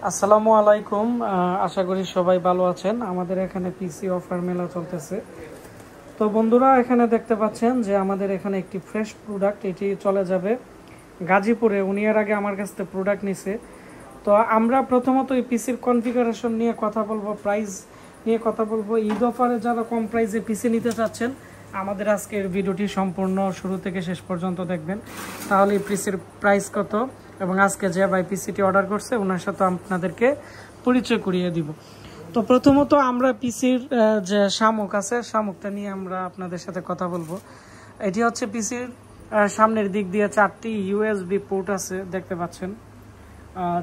আসসালামু আলাইকুম। আশা করি সবাই ভালো আছেন। আমাদের এখানে পিসি অফার মেলা চলতেছে। তো বন্ধুরা, এখানে দেখতে পাচ্ছেন যে আমাদের এখানে একটি ফ্রেশ প্রোডাক্ট, এটি চলে যাবে গাজীপুরে। উনি এর আগে আমার কাছ থেকে প্রোডাক্ট নিছে। তো আমরা প্রথমত এই পিসির কনফিগারেশন নিয়ে কথা বলবো, প্রাইস নিয়ে কথা বলবো। ঈদ অফারে যারা কম প্রাইসে পিসি নিতে চাচ্ছেন, আমাদের আজকের ভিডিওটি সম্পূর্ণ শুরু থেকে শেষ পর্যন্ত দেখবেন। তাহলে এই পিসির প্রাইস কত এবং আজকে যে ভাই পিসিটি অর্ডার করছে ওনার সাথে আপনাদেরকে পরিচয় করিয়ে দিব। তো প্রথমত আমরা পিসির যে শামুক আছে, শামুকটা নিয়ে আমরা আপনাদের সাথে কথা বলবো। এটি হচ্ছে পিসির সামনের দিক দিয়ে 4টি ইউএসবি পোর্ট আছে, দেখতে পাচ্ছেন,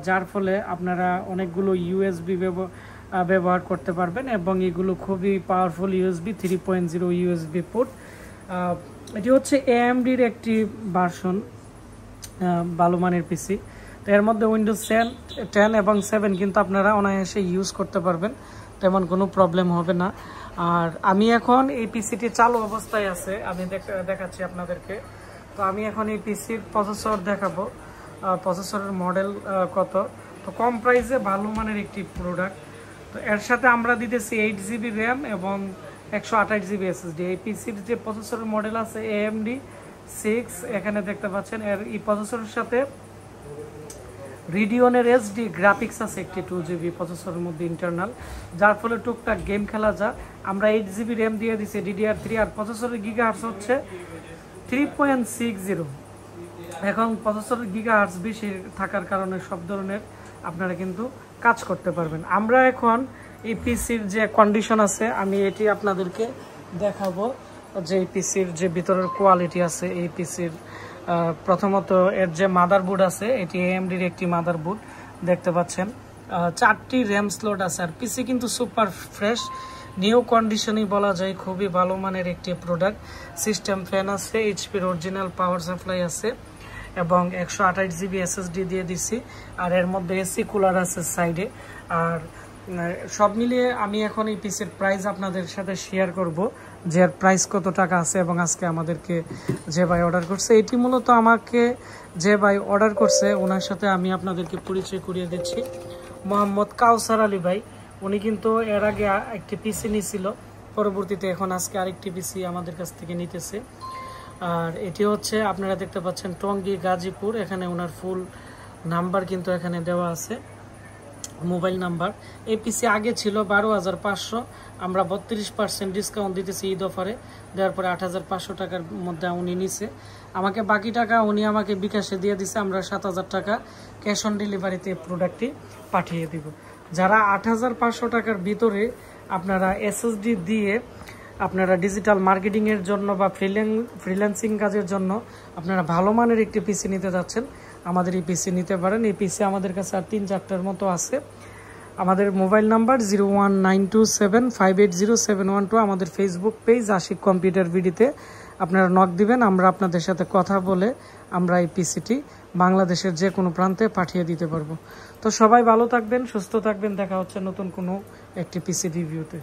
যার ফলে আপনারা অনেকগুলো ইউএসবি ব্যবহার করতে পারবেন এবং এগুলো খুবই পাওয়ারফুল ইউএসবি 3.0 ইউএসবি পোর্ট। এটি হচ্ছে AMDর একটি ভার্সন, ভালো মানের পিসি। তো এর মধ্যে উইন্ডোজ 10 এবং 7 কিন্তু আপনারা অনায়াসে ইউজ করতে পারবেন, তেমন কোনো প্রবলেম হবে না। আর আমি এখন এই পিসিটি চালু অবস্থায় আছে, আমি দেখাচ্ছি আপনাদেরকে। তো আমি এখন এই পিসির প্রসেসর দেখাবো, প্রসেসরের মডেল কত। তো কম প্রাইসে ভালো মানের একটি প্রোডাক্ট। তো এর সাথে আমরা দিতেছি 8GB র্যাম এবং 128GB SSD। এই পিসির যে প্রসেসরের মডেল আছে AMD 6, এখানে দেখতে পাচ্ছেন। এর এই প্রসেসরের সাথে রিডিওনের SD গ্রাফিক্স আছে একটি 2GB প্রসেসরের মধ্যে ইন্টারনাল, যার ফলে টুকটাক গেম খেলা যায়। আমরা 8GB র্যাম দিয়ে দিচ্ছি DDR3, আর প্রসেসরের গিগাহার্টজ হচ্ছে 3.60। এখন প্রসেসরের গিগাহার্টজ বেশি থাকার কারণে সব ধরনের আপনারা কিন্তু কাজ করতে পারবেন। আমরা এখন এই পিসির যে কন্ডিশন আছে আমি এটি আপনাদেরকে দেখাবো, যে এই পিসির যে ভিতরের কোয়ালিটি আছে। এই পিসির প্রথমত এর যে মাদারবোর্ড আছে, এটি AMDর একটি মাদারবোর্ড, দেখতে পাচ্ছেন। 4টি র্যাম স্লট আছে, আর পিসি কিন্তু সুপার ফ্রেশ, নিউ কন্ডিশনই বলা যায়, খুবই ভালো মানের একটি প্রোডাক্ট। সিস্টেম ফ্যান আছে, HPর অরিজিনাল পাওয়ার সাপ্লাই আছে এবং 128GB SSD দিয়ে দিছি। আর এর মধ্যে AC কুলার আছে সাইডে। আর সব মিলিয়ে আমি এখন এই পিসির প্রাইস আপনাদের সাথে শেয়ার করব, যে এর প্রাইস কত টাকা আছে এবং আজকে আমাদেরকে যে ভাই অর্ডার করছে। এটি মূলত আমাকে যে ভাই অর্ডার করছে ওনার সাথে আমি আপনাদেরকে পরিচয় করিয়ে দিচ্ছি। মোহাম্মদ কাউসার আলী ভাই, উনি কিন্তু এর আগে একটি পিসি নিয়েছিল, পরবর্তীতে এখন আজকে আরেকটি পিসি আমাদের কাছ থেকে নিতেছে। আর এটি হচ্ছে আপনারা দেখতে পাচ্ছেন টঙ্গী গাজীপুর। এখানে ওনার ফুল নাম্বার কিন্তু এখানে দেওয়া আছে, মোবাইল নাম্বার। এই পিসি আগে ছিল 12,500, আমরা 32% ডিসকাউন্ট দিতেছি ঈদ অফারে, দেওয়ার পরে 8,500 টাকার মধ্যে উনি নিছে। আমাকে বাকি টাকা উনি আমাকে বিকাশে দিয়ে দিছে, আমরা 7,000 টাকা ক্যাশ অন ডেলিভারিতে প্রোডাক্টটি পাঠিয়ে দিব। যারা 8,500 টাকার ভিতরে আপনারা SSD দিয়ে আপনারা ডিজিটাল মার্কেটিংয়ের জন্য বা ফ্রিল্যান্সিং কাজের জন্য আপনারা ভালো মানের একটি পিসি নিতে যাচ্ছেন, আমাদের এই পিসি নিতে পারেন। এই পিসি আমাদের কাছে আর 3-4টার মতো আছে। আমাদের মোবাইল নাম্বার 01927580712। আমাদের ফেসবুক পেজ আশিক কম্পিউটার ভিডিতে আপনারা নক দিবেন, আমরা আপনাদের সাথে কথা বলে আমরা এই পিসিটি বাংলাদেশের যে কোনো প্রান্তে পাঠিয়ে দিতে পারবো। তো সবাই ভালো থাকবেন, সুস্থ থাকবেন, দেখা হচ্ছে নতুন কোনো একটি পিসি রিভিউতে।